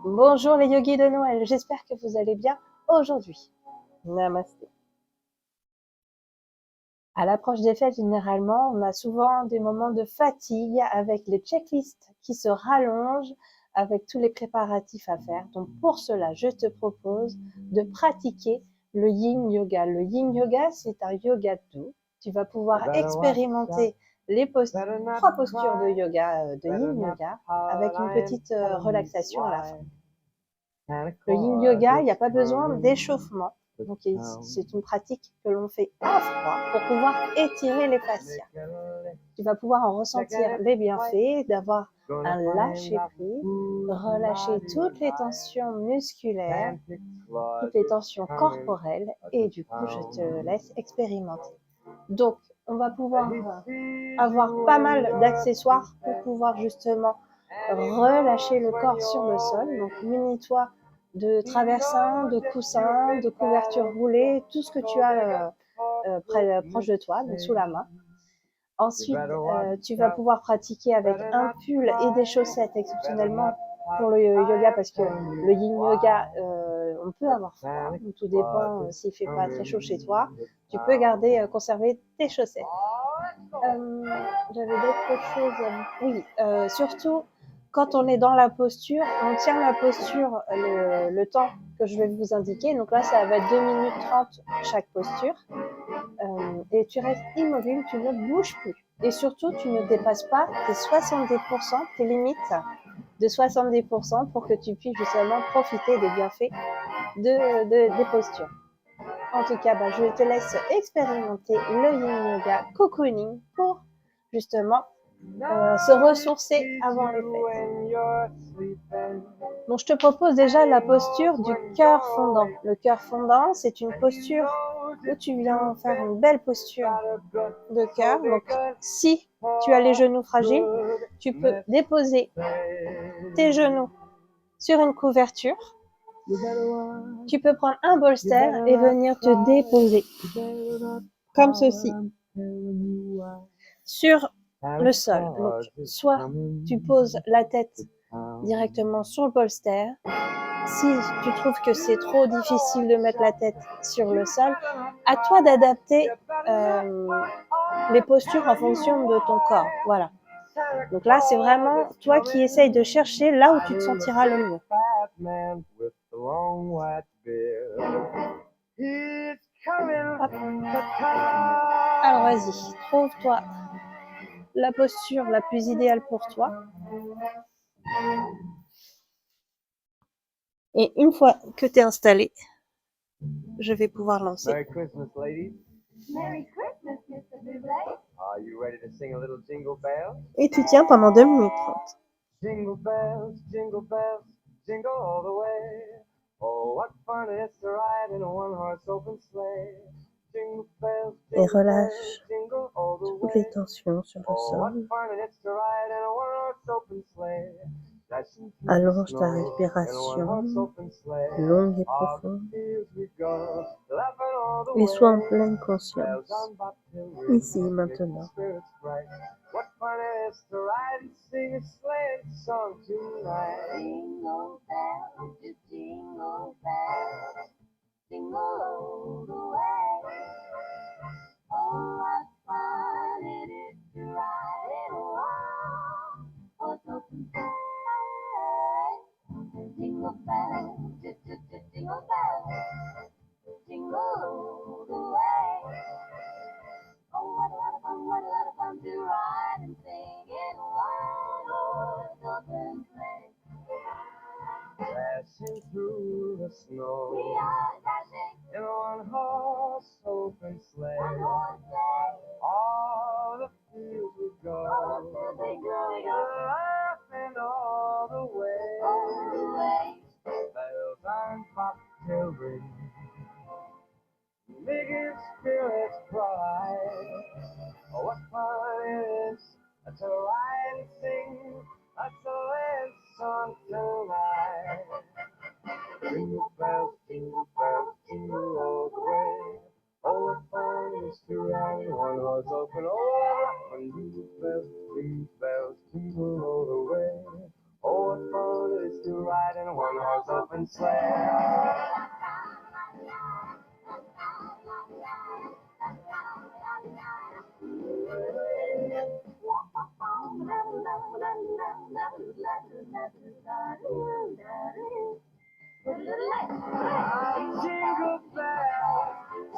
Bonjour les yogis de Noël, j'espère que vous allez bien aujourd'hui. Namasté. À l'approche des fêtes, généralement, on a souvent des moments de fatigue avec les checklists qui se rallongent, avec tous les préparatifs à faire. Donc pour cela, je te propose de pratiquer le Yin Yoga. Le Yin Yoga, c'est un yoga doux. Tu vas pouvoir expérimenter trois postures de yoga, de Yin Yoga, avec une petite relaxation à la fin. Le Yin Yoga, il n'y a pas besoin d'échauffement. Donc, c'est une pratique que l'on fait à froid pour pouvoir étirer les fascias. Tu vas pouvoir en ressentir les bienfaits, d'avoir un lâcher-prise, relâcher toutes les tensions musculaires, toutes les tensions corporelles, et du coup, je te laisse expérimenter. Donc, on va pouvoir avoir pas mal d'accessoires pour pouvoir justement relâcher le corps sur le sol. Donc, munis-toi de traversins, de coussins, de couvertures roulées, tout ce que tu as proche de toi, donc sous la main. Ensuite, tu vas pouvoir pratiquer avec un pull et des chaussettes exceptionnellement pour le yoga, parce que le yin yoga, on peut avoir froid, donc tout dépend s'il fait pas très chaud chez toi. Tu peux garder, conserver tes chaussettes. J'avais d'autres choses. Oui, surtout quand on est dans la posture, on tient la posture le temps que je vais vous indiquer. Donc là, ça va être 2 minutes 30 chaque posture. Et tu restes immobile, tu ne bouges plus. Et surtout, tu ne dépasses pas tes 70%, tes limites de 70% pour que tu puisses justement profiter des bienfaits des postures. En tout cas, je te laisse expérimenter le Yin Yoga Cocooning pour justement se ressourcer avant les fêtes. Donc, je te propose déjà la posture du cœur fondant. Le cœur fondant, c'est une posture où tu viens faire une belle posture de cœur. Donc, si tu as les genoux fragiles, tu peux déposer tes genoux sur une couverture. Tu peux prendre un bolster et venir te déposer comme ceci sur le sol. Donc, soit tu poses la tête directement sur le bolster. Si tu trouves que c'est trop difficile de mettre la tête sur le sol, à toi d'adapter les postures en fonction de ton corps. Voilà. Donc là, c'est vraiment toi qui essayes de chercher là où tu te sentiras le mieux. Hop. Alors vas-y, trouve-toi la posture la plus idéale pour toi. Et une fois que tu es installé, je vais pouvoir lancer. Merry Christmas, ladies. Merry Christmas, Mr. Bublé. Are you ready to sing a little jingle bells? Et tu tiens pendant 2 minutes 30. Jingle bells, jingle all the way. Oh, what fun it is to ride in a one-horse open sleigh. Jingle bells, Et jingle bells, relâche jingle all the toutes les way. tensions sur le Oh, what sol. fun it is to ride in a one-horse open sleigh. Dashing through the Allonge ta snow in a respiration, one-horse open sleigh. longue et Off the profonde. fields we go, laughing all the Et sois en way. pleine Bells conscience, on bobtail ring, ici et make the maintenant. spirits bright. What fun it is to ride and sing a sleighing song tonight. Jingle bells, just jingle bells, jingle all the way. Oh, what fun it is to ride in a one-horse open sleigh. Jingle bells, just jingle bells, jingle all the way. Oh, what a lot of fun to ride and sing in a one-horse open sleigh. Dashing through the We snow are dashing in a one-horse open sleigh. one-horse sleigh. All the fields we Oh, go, to the we go laughing all the way. all the way. Bells on bobtail ring, making spirits bright. Oh, what fun it is to ride and sing a sleighing song tonight. Jingle bells, jingle all the way. Oh, what fun it is to ride in one horse open. Oh, what fun! Jingle bells, jingle all the way. Oh, what fun it is to ride in a one-horse open sleigh.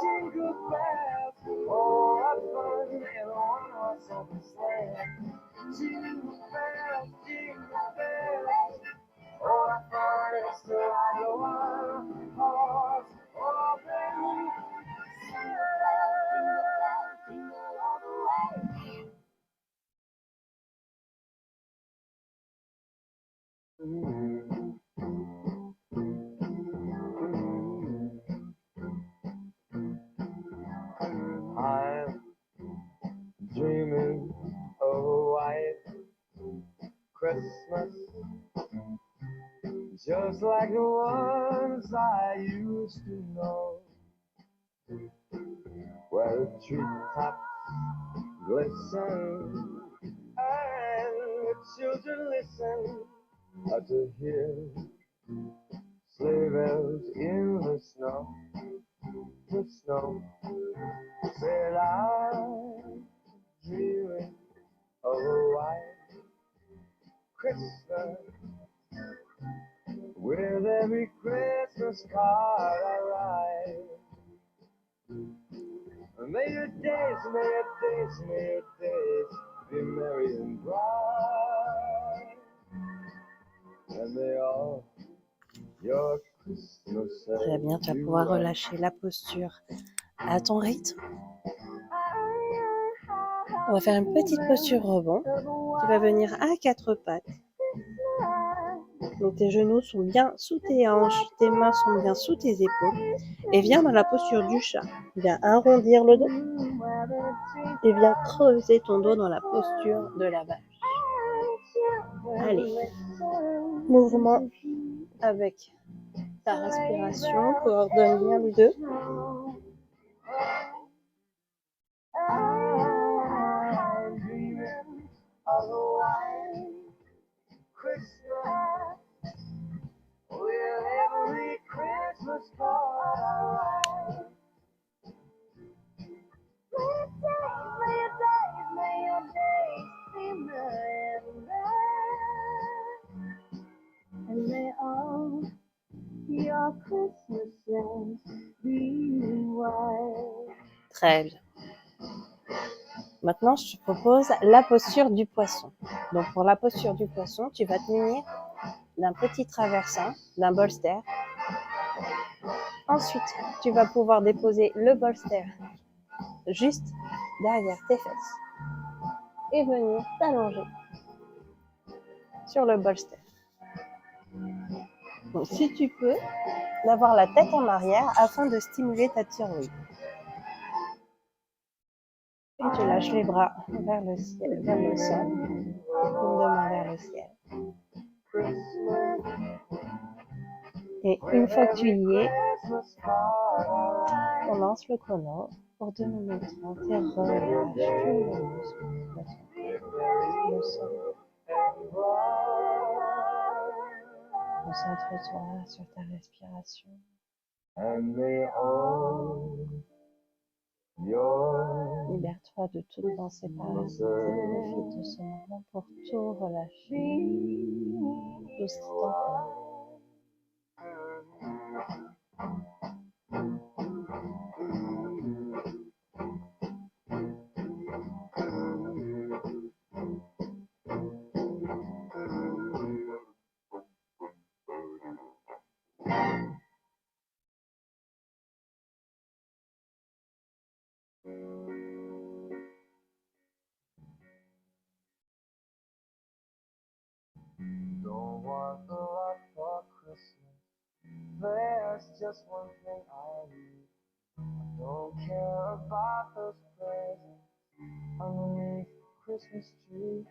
Jingle bells, oh, what fun in a one-horse open sleigh. Jingle bells, oh, what fun it is to ride a one-horse open I'm dreaming of a white Christmas, just like the ones I used to know, where the treetops glisten and the children listen to hear sleigh bells in the snow. The snow said I'm dreaming of a white Christmas, with every Christmas card I write. May your days, be merry and bright, and may all your Christmases Très bien, tu vas be pouvoir white. relâcher la posture à ton rythme. On va faire une petite posture rebond. Tu vas venir à quatre pattes. Donc tes genoux sont bien sous tes hanches, tes mains sont bien sous tes épaules. Et viens dans la posture du chat. Viens arrondir le dos. Et viens creuser ton dos dans la posture de la vache. Allez, mouvement avec ta respiration, coordonne bien les deux. I'm dreaming of a white Christmas, with every Christmas card I write. May your days be merry and bright, and may all your Christmases be white. Très bien. Maintenant, je te propose la posture du poisson. Donc, pour la posture du poisson, tu vas te munir d'un petit traversin, d'un bolster. Ensuite, tu vas pouvoir déposer le bolster juste derrière tes fesses et venir t'allonger sur le bolster. Donc, si tu peux, d'avoir la tête en arrière afin de stimuler ta thyroïde. Et tu lâches les bras vers le ciel, vers le sol, une de main vers le ciel. Et une fois que tu y es, on lance le chrono pour 2 minutes 30 et relâche tous les muscles de ton corps. Le sol. Concentre-toi sur ta respiration. And may all your Libère-toi de toute pensée parasite et profite de ce moment pour tout relâcher. Tout ce qui t'entoure. don't want a lot for Christmas. There's just one thing I need. I don't care about those presents underneath the Christmas tree.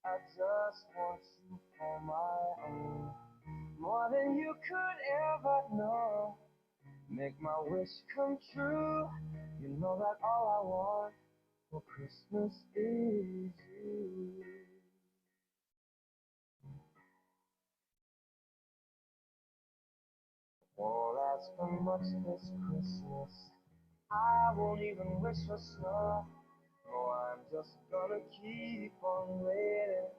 I just want you for my own, more than you could ever know. Make my wish come true. You know that all I want for Christmas is you. Won't ask for much this Christmas. I won't even wish for snow. Oh, I'm just gonna keep on waiting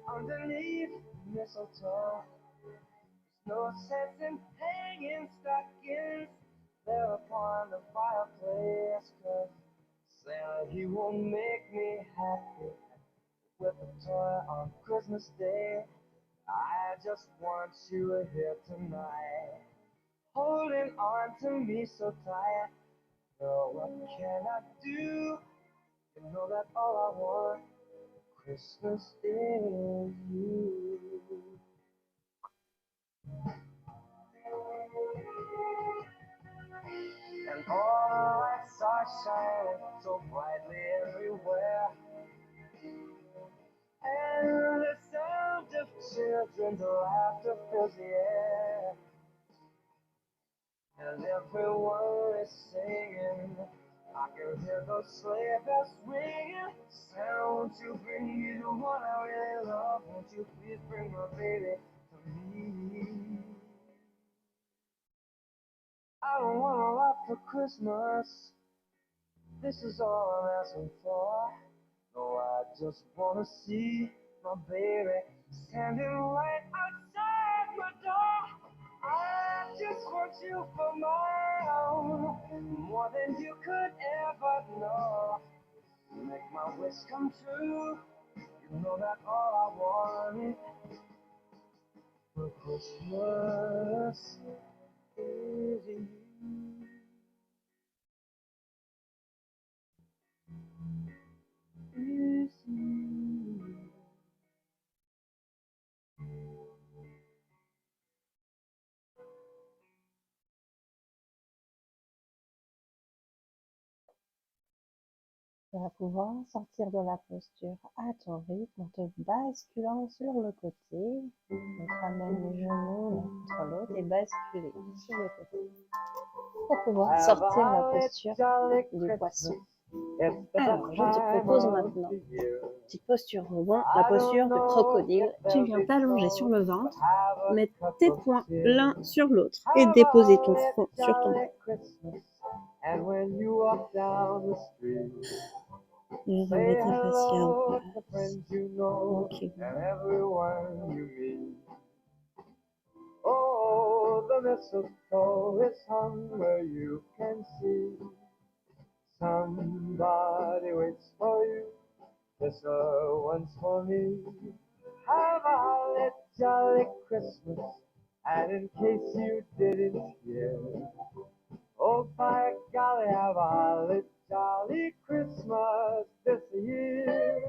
underneath mistletoe. There's no sense in hanging stockings there upon the fireplace, 'cause Santa, he won't make me happy with a toy on Christmas Day. I just want you here tonight, holding on to me so tight. So what can I do? You know that all I want Christmas is you. And all the lights are shining so brightly everywhere. And the sound of children's laughter fills the air. And everyone is singing. I can hear those sleigh bells ringing. Santa, won't you bring me the one I really love? Won't you please bring my baby to me? I don't want a lot for Christmas. This is all I'm asking for. No, I just wanna see my baby standing right outside my door. I just want you for my own, more than you could ever know. Make my wish come true. You know that all I want for Christmas is you. Is you. Tu vas pouvoir sortir de la posture à ton rythme en te basculant sur le côté. Donc ramène les genoux l'un contre l'autre et basculer sur le côté pour pouvoir sortir la posture du poisson. Alors, je te propose maintenant petite posture rebond, la posture de crocodile. Tu viens t'allonger sur le ventre, mettre tes poings l'un sur l'autre et déposer ton front sur ton ventre. And when you walk down the street, Et remets ta fascia en place. Okay. And everyone you meet. Oh, the mistletoe is hung where you can see. Somebody waits for you. This one's for me. Have a holly jolly Christmas. And in case you didn't hear, oh, by golly, have a holly jolly Christmas this year.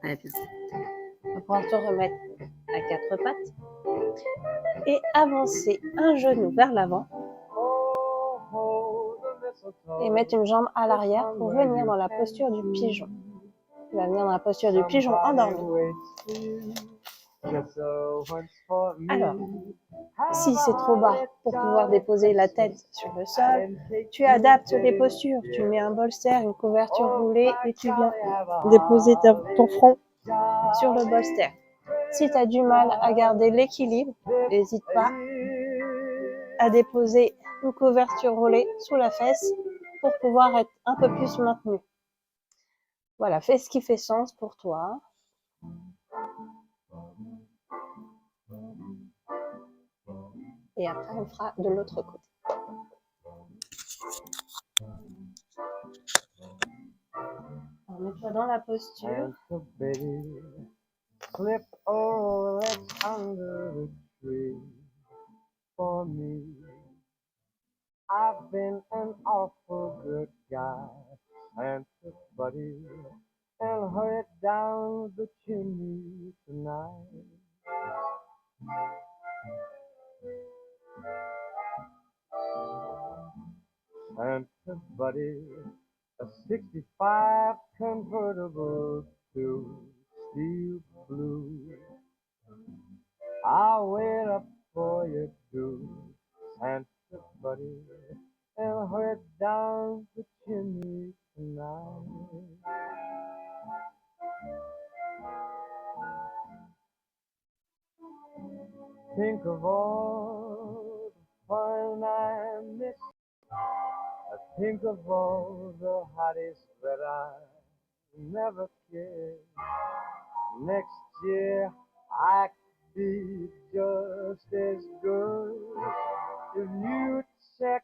Très bien. Tu vas pouvoir te remettre à quatre pattes et avancer un genou vers l'avant et mettre une jambe à l'arrière pour venir dans la posture du pigeon. Tu vas venir dans la posture du pigeon endormi. Alors, si c'est trop bas pour pouvoir déposer la tête sur le sol, tu adaptes les postures. Tu mets un bolster, une couverture roulée et tu viens déposer ton front sur le bolster. Si tu as du mal à garder l'équilibre, n'hésite pas à déposer une couverture roulée sous la fesse pour pouvoir être un peu plus maintenu. Voilà, fais ce qui fait sens pour toi. Et après, on fera de l'autre côté. Alors, mets-toi dans la posture. Slip all that's under the tree for me. I've been an awful good guy, and buddy, and hurry down the chimney tonight. Santa buddy, a 65 convertible to steel blue. I'll wait up for you too, Santa buddy, and head down the chimney tonight. Think of all the fun I missed. I think of all the hotties that I never kissed. Next year I could be just as good if you check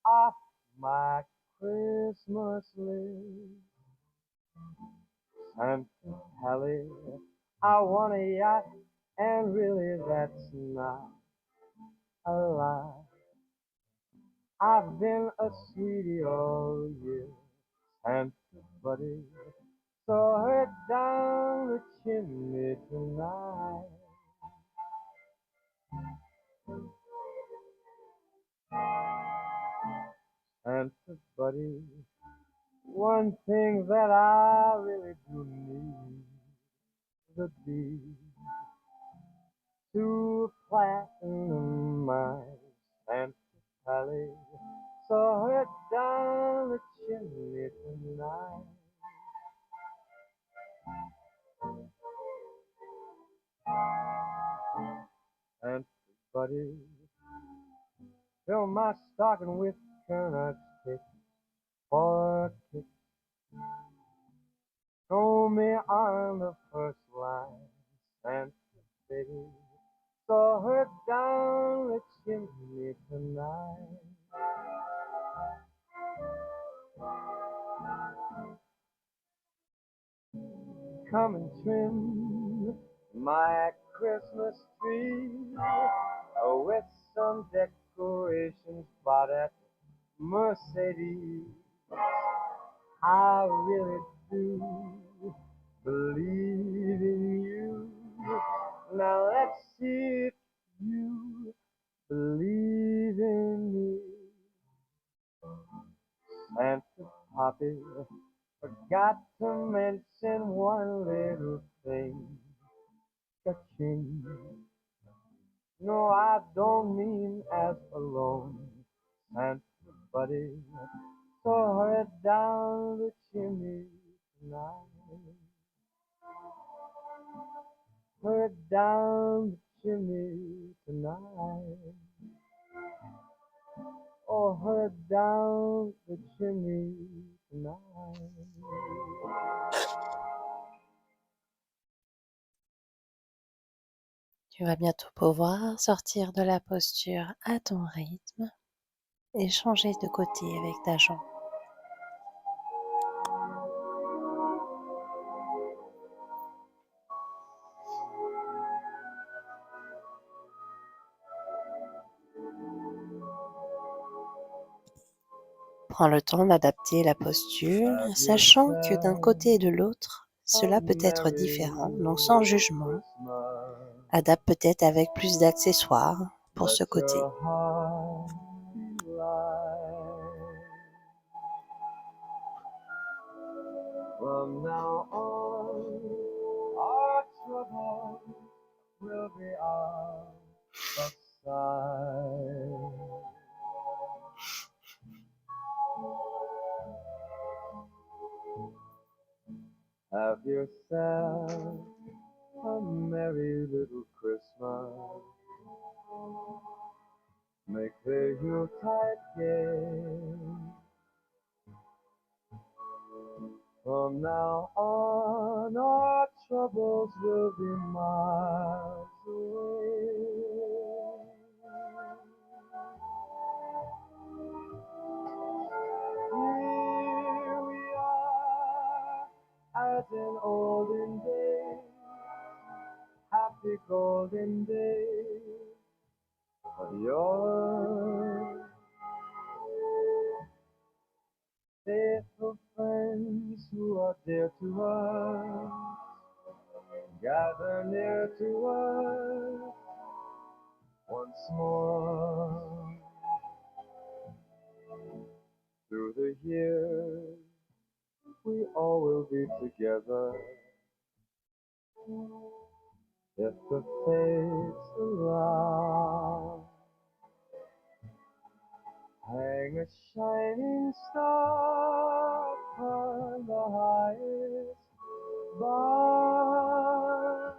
off my Christmas list. Santa Pally, I want a yacht, and really that's not a lie. I've been a sweetie all year, Santa buddy, so head down the chimney tonight. Santa buddy, one thing that I really do need would be two platinum mines, Santa Pally, so head down the chimney tonight. Santa buddy, fill my stocking with coconut sticks for a kick. Throw me on the first line, Santa baby, so head down the chimney tonight. Come and trim my Christmas tree with some decorations bought at Mercedes. I really do believe in you. Now let's see if you believe in me. Santa Poppy forgot to mention one little thing. Ka-ching. No, I don't mean as alone, Santa buddy, so head down the chimney tonight. Head down the chimney tonight. Oh, head down the chimney tonight. Tu vas bientôt pouvoir sortir de la posture à ton rythme et changer de côté avec ta jambe. Prends le temps d'adapter la posture, sachant que d'un côté et de l'autre, cela peut être différent, donc sans jugement. Adapte peut-être avec plus d'accessoires pour ce côté. From now on, our trouble will be out of sight. Have yourself a merry little Christmas. Make the Yuletide gay. From now on, our troubles will be miles away. Here we are, as in olden days, happy golden days of yore. Faithful friends who are dear to us, gather near to us once more. Through the years, we all will be together. if the fates allow. Hang a shining star upon the highest bough,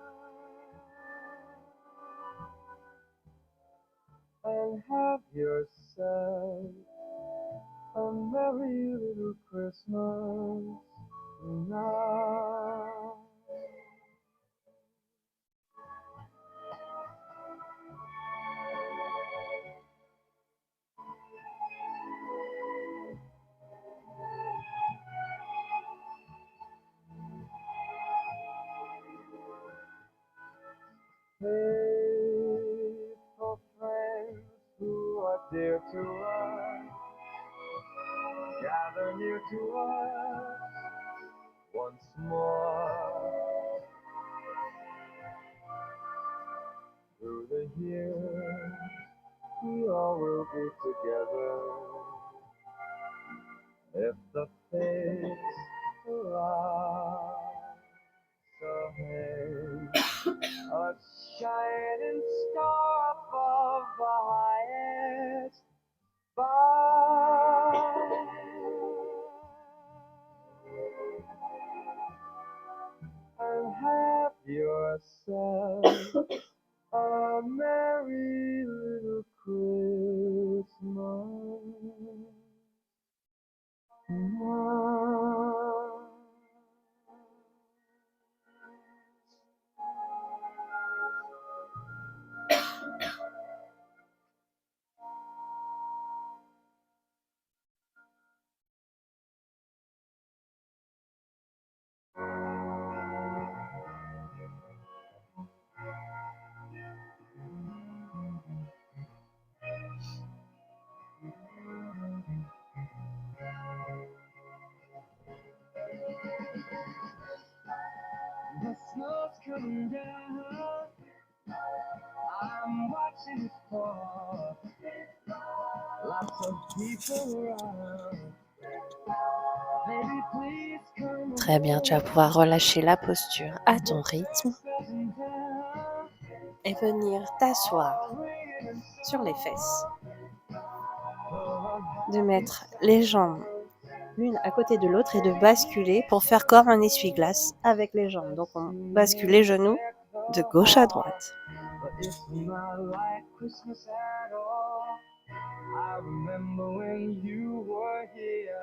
and have yourself a merry little Christmas now. Faithful friends who are dear to us, gather near to us once more. Through the years, we all will be together if the fates allow. So hang a shining star above the highest bough, and have yourself a merry little Christmas now. The snow's coming down, I'm watching it fall. Lots of people around. Baby, please come Très bien, tu vas pouvoir relâcher la posture à ton rythme et venir t'asseoir sur les fesses. De mettre les jambes l'une à côté de l'autre et de basculer pour faire comme un essuie-glace avec les jambes. Donc on bascule les genoux de gauche à droite. But it's not like Christmas at all. I remember when you were here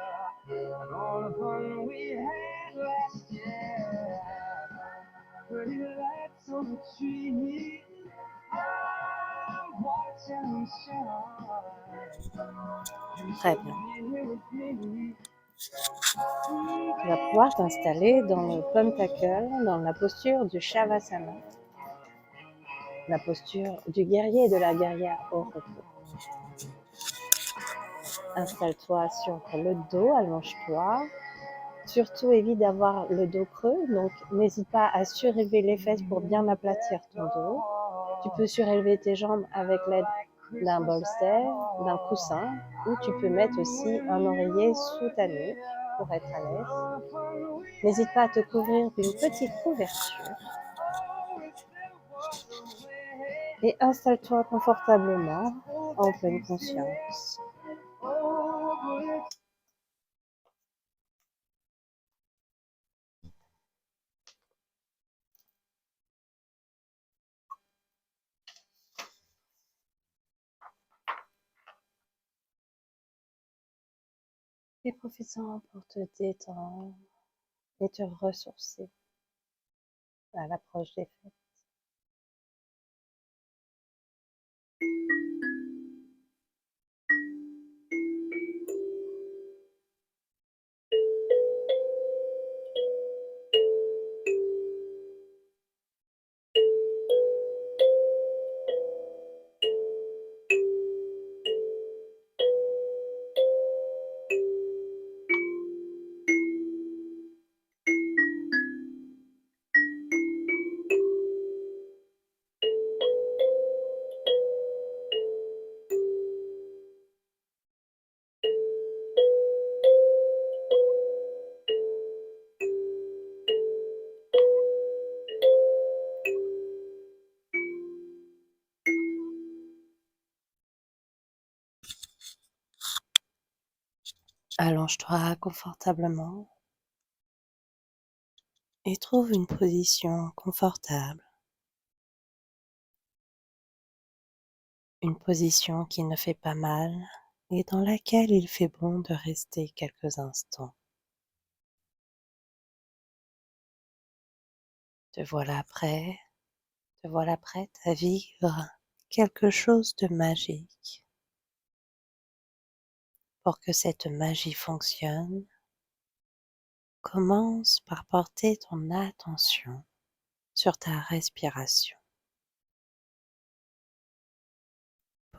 and all the fun we had last year. Pretty lights on the tree, I'm watching shine. Très bien. Be here with me. Tu vas pouvoir t'installer dans le pentacle, dans la posture du Shavasana, la posture du guerrier et de la guerrière au repos. Installe-toi sur le dos, allonge-toi. Surtout évite d'avoir le dos creux, donc n'hésite pas à surélever les fesses pour bien aplatir ton dos. Tu peux surélever tes jambes avec l'aide d'un bolster, d'un coussin, ou tu peux mettre aussi un oreiller sous ta nuque pour être à l'aise. N'hésite pas à te couvrir d'une petite couverture. Et installe-toi confortablement en pleine conscience. Et profite-en pour te détendre et te ressourcer à l'approche des fêtes. Allonge-toi confortablement et trouve une position confortable, une position qui ne fait pas mal et dans laquelle il fait bon de rester quelques instants. Te voilà prêt, te voilà prête à vivre quelque chose de magique. Pour que cette magie fonctionne, commence par porter ton attention sur ta respiration.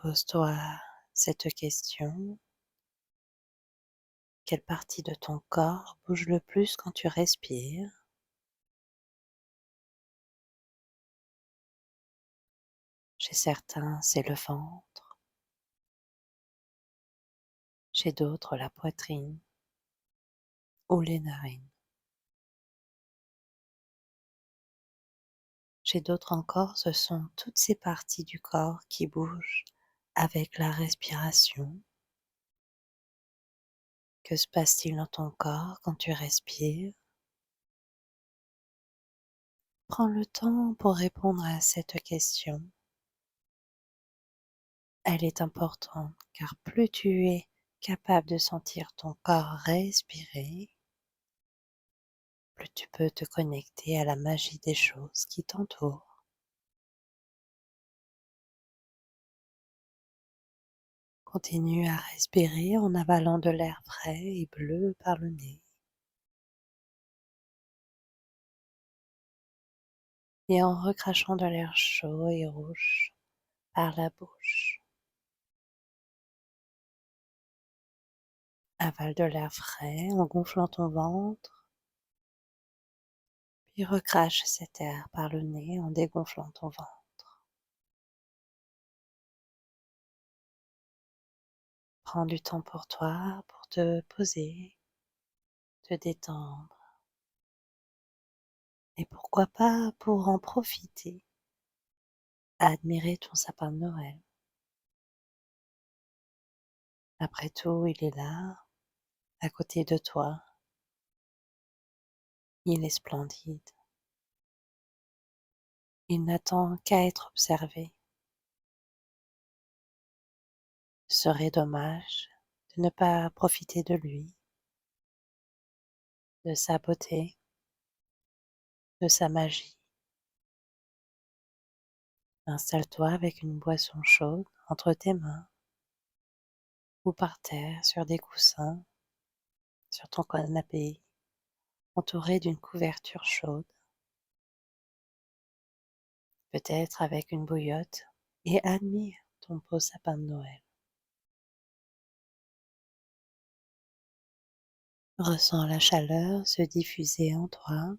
Pose-toi cette question. Quelle partie de ton corps bouge le plus quand tu respires? Chez certains, c'est le ventre. Chez d'autres, la poitrine ou les narines. Chez d'autres encore, ce sont toutes ces parties du corps qui bougent avec la respiration. Que se passe-t-il dans ton corps quand tu respires? Prends le temps pour répondre à cette question. Elle est importante car plus tu es capable de sentir ton corps respirer, plus tu peux te connecter à la magie des choses qui t'entourent. Continue à respirer en avalant de l'air frais et bleu par le nez et en recrachant de l'air chaud et rouge par la bouche. Avale de l'air frais en gonflant ton ventre, puis recrache cet air par le nez en dégonflant ton ventre. Prends du temps pour toi, pour te poser, te détendre et pourquoi pas pour en profiter, admirer ton sapin de Noël. Après tout, il est là, à côté de toi. Il est splendide. Il n'attend qu'à être observé. Ce serait dommage de ne pas profiter de lui, de sa beauté, de sa magie. Installe-toi avec une boisson chaude entre tes mains ou par terre sur des coussins, sur ton canapé, entouré d'une couverture chaude, peut-être avec une bouillotte, et admire ton beau sapin de Noël. Ressens la chaleur se diffuser en toi,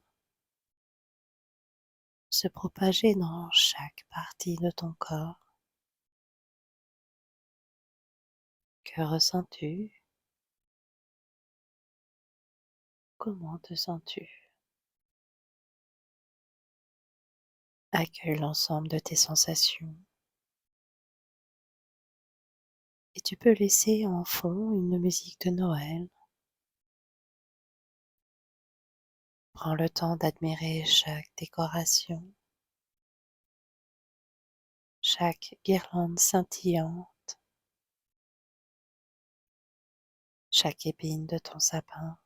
se propager dans chaque partie de ton corps. Que ressens-tu? Comment te sens-tu? Accueille l'ensemble de tes sensations et tu peux laisser en fond une musique de Noël. Prends le temps d'admirer chaque décoration, chaque guirlande scintillante, chaque épine de ton sapin.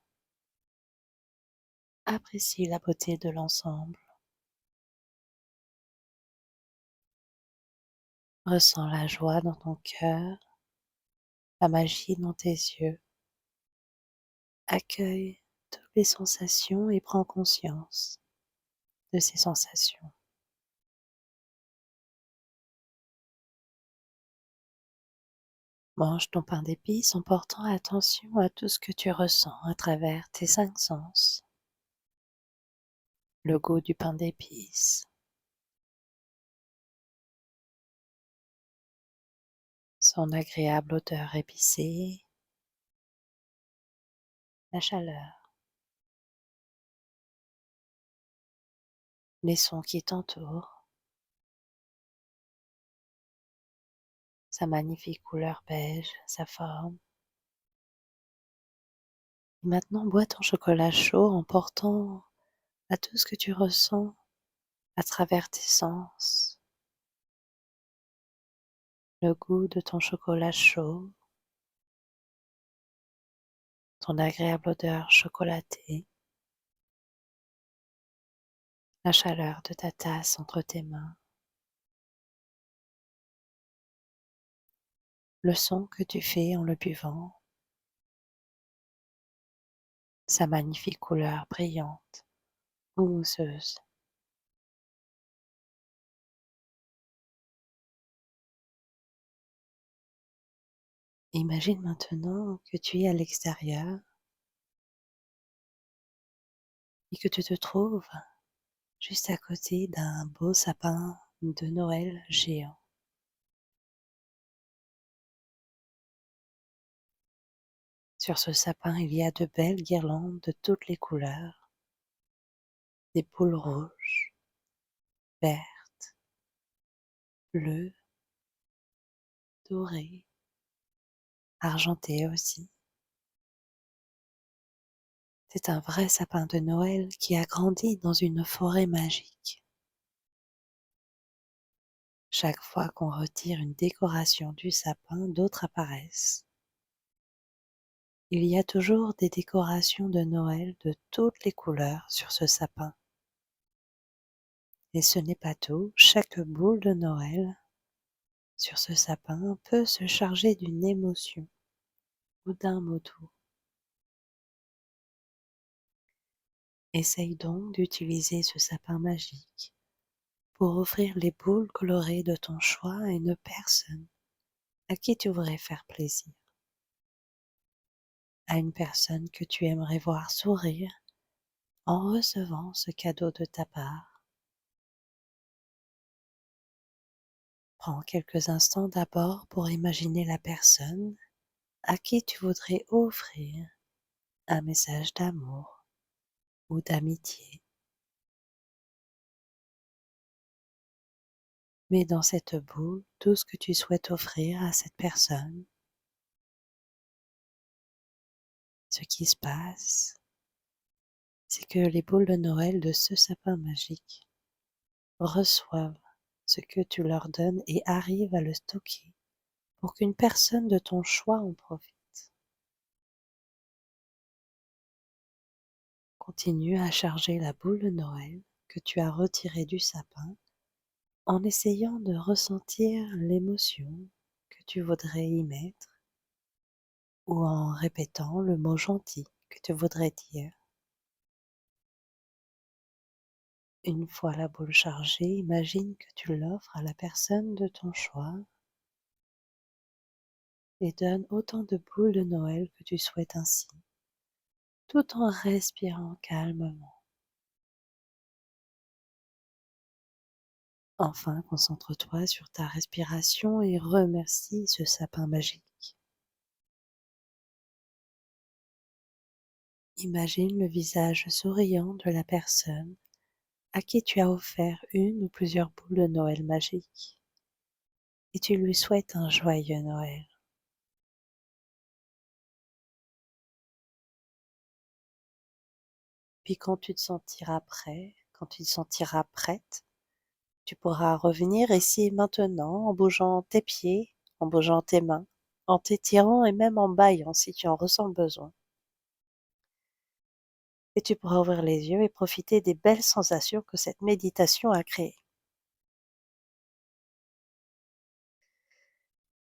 Apprécie la beauté de l'ensemble. Ressens la joie dans ton cœur, la magie dans tes yeux. Accueille toutes les sensations et prends conscience de ces sensations. Mange ton pain d'épices en portant attention à tout ce que tu ressens à travers tes 5 sens. Le goût du pain d'épices, son agréable odeur épicée, la chaleur, les sons qui t'entourent, sa magnifique couleur beige, sa forme, Maintenant, bois ton chocolat chaud en portant à tout ce que tu ressens à travers tes sens, le goût de ton chocolat chaud, ton agréable odeur chocolatée, la chaleur de ta tasse entre tes mains, le son que tu fais en le buvant, sa magnifique couleur brillante ou mousseuse. Imagine maintenant que tu es à l'extérieur et que tu te trouves juste à côté d'un beau sapin de Noël géant. Sur ce sapin, il y a de belles guirlandes de toutes les couleurs, des boules rouges, vertes, bleues, dorées, argentées aussi. C'est un vrai sapin de Noël qui a grandi dans une forêt magique. Chaque fois qu'on retire une décoration du sapin, d'autres apparaissent. Il y a toujours des décorations de Noël de toutes les couleurs sur ce sapin. Et ce n'est pas tout, chaque boule de Noël sur ce sapin peut se charger d'une émotion ou d'un mot doux. Essaye donc d'utiliser ce sapin magique pour offrir les boules colorées de ton choix à une personne à qui tu voudrais faire plaisir, à une personne que tu aimerais voir sourire en recevant ce cadeau de ta part. Prends quelques instants d'abord pour imaginer la personne à qui tu voudrais offrir un message d'amour ou d'amitié. Mets dans cette boule tout ce que tu souhaites offrir à cette personne. Ce qui se passe, c'est que les boules de Noël de ce sapin magique reçoivent ce que tu leur donnes et arrivent à le stocker pour qu'une personne de ton choix en profite. Continue à charger la boule de Noël que tu as retirée du sapin en essayant de ressentir l'émotion que tu voudrais y mettre ou en répétant le mot gentil que tu voudrais dire. Une fois la boule chargée, imagine que tu l'offres à la personne de ton choix et donne autant de boules de Noël que tu souhaites ainsi, tout en respirant calmement. Enfin, concentre-toi sur ta respiration et remercie ce sapin magique. Imagine le visage souriant de la personne à qui tu as offert une ou plusieurs boules de Noël magiques et tu lui souhaites un joyeux Noël. Puis quand tu te sentiras prêt, quand tu te sentiras prête, tu pourras revenir ici et maintenant en bougeant tes pieds, en bougeant tes mains, en t'étirant et même en bâillant si tu en ressens le besoin. Et tu pourras ouvrir les yeux et profiter des belles sensations que cette méditation a créées.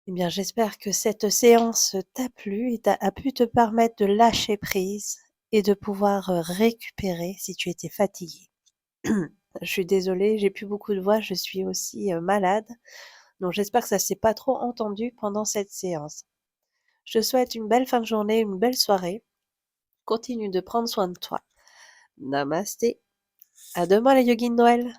Eh bien, j'espère que cette séance t'a plu et a pu te permettre de lâcher prise et de pouvoir récupérer si tu étais fatigué. Je suis désolée, j'ai plus beaucoup de voix, je suis aussi malade, donc j'espère que ça s'est pas trop entendu pendant cette séance. Je te souhaite une belle fin de journée, une belle soirée. Continue de prendre soin de toi. Namasté. À demain les yogis de Noël.